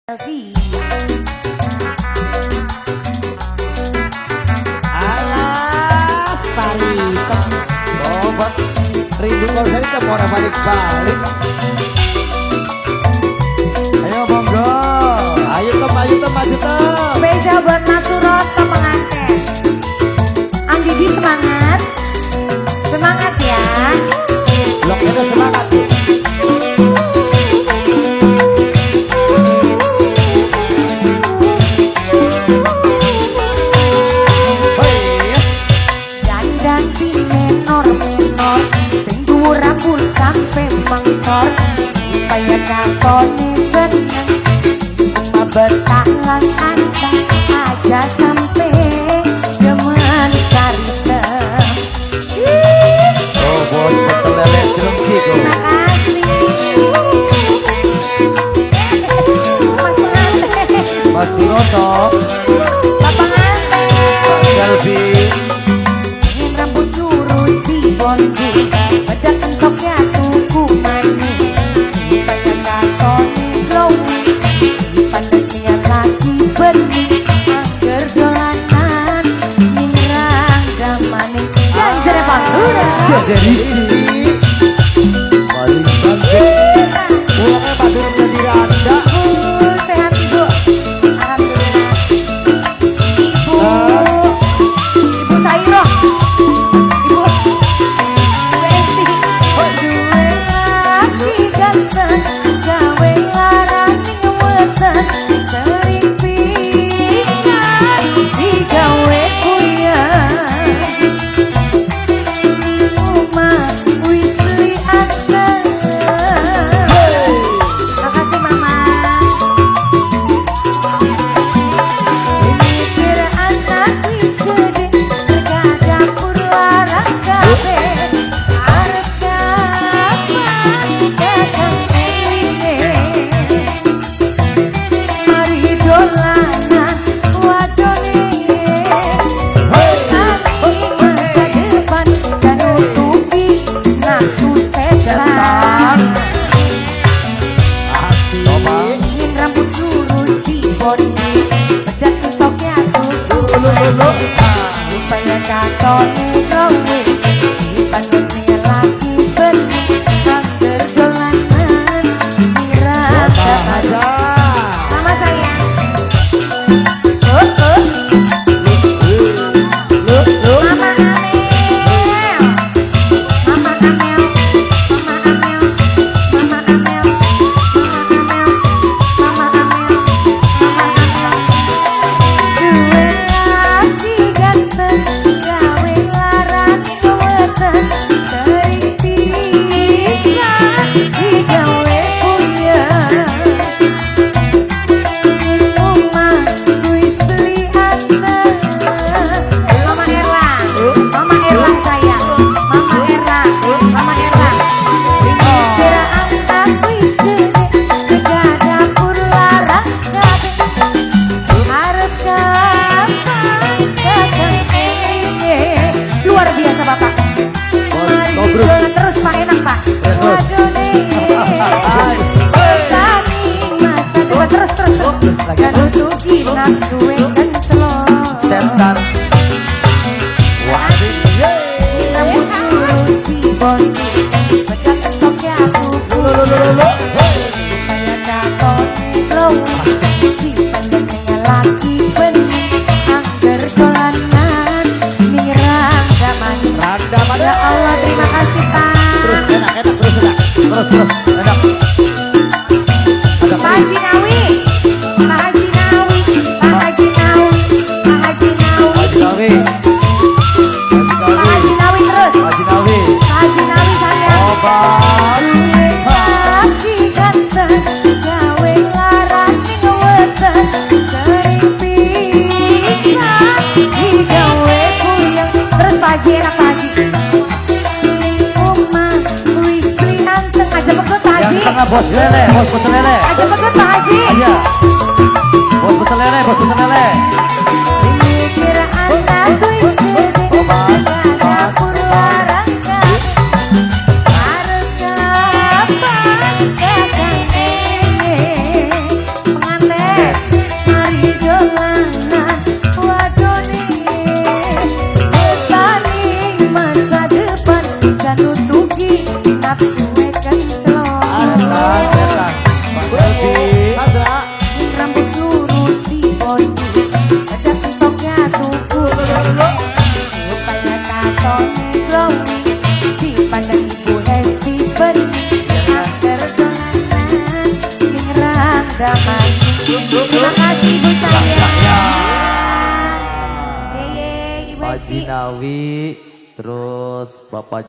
Alah saritem obat rindu kau saritem orang balik-balik. Ayo monggo, ayo tem maju tem. Spesial buat Mas Suroto pengantin. Didi semangat, semangat ya. Blok itu semangat tuh. Supaya katone seneng bertahan antang aja sampai demen saritem. Oh bos betul lele jeruk siku. Mas Suroto, Pak pengantin, Pak Selvi, ingin rambut lurus di bondi, bedak entoknya tuku manis. Supaya katone glowing, dipandangnya lagi bening, angger dolanan, minrang damane dan jerepang udah. dari sini paling cantik. Uangnya padu menjadi randa. Sehat ibu, alhamdulillah. Ibu Sairo, ibu Esti, duwe laki ganteng, gawe larani weten, sering pisan digawe kuyang. Rumah wis beli anteng. Makasih mama. Mikir anak wis gede, harga dapur larang kafe. Arep kapan dagang elinge, mari dolanan wadone. Tani masa depan dan nutupi nafsu setan. Ingin rambut lurus di bondi, bedak entoknya tutup manis. Supaya katone glowing, dipandangnya lagi bening, angger dolanan, mirang Aja. Mama sayang. Mama Amel. Mama Amel. Mama Amel. Mama Amel. Mama Amel. Mama Amel. Duwe laki ganteng, gawe larani weten, sering pisan digawe kuyang. Rumah wis beli anteng. Mama Erlang sayang. Mama Erlang. Mikir anak wis gede, harga dapur larang kabeh. Arep kapan dagang elinge. Luar biasa Bapak. Tobruk. Jalan terus Pak, enak Pak. Terus. Wadone. Tani masa tua terus. Dan nutupi nafsu kencelok. Setan. Wasit. Rambut lurus di bondi, bedak entoknya tuku. Supaya katone glowing, dipandangnya lagi bening, angger dolanan, mirang damani. Randa mana? Ya Allah, terima kasih Terus Pak. enak terus enak. Ada Pak Haji Nawi, Pak Haji Nawi, Pak Haji Nawi, Pak Haji Nawi, Haji Nawi. Pak Haji Nawi terus, Haji Nawi. Pak Haji Nawi sayang. Obat. Laki ganteng, gawe larani weten, sering pisan digawe kuyang. Terus Pak Haji, enak Pak Haji. Rumah wis beli anteng, aja pegot Pak Yang Haji. tengah bos lele. Aja pegot Pak Haji. Aja. Bos pesen lele. Mikir anak wis gede, Obat. dapur larang kabeh. Arep kapan dagang elinge. Pengantin damai. Terima kasih Ibu saya. Yeye, Ibu Pak Eci. Jinawi, terus Bapak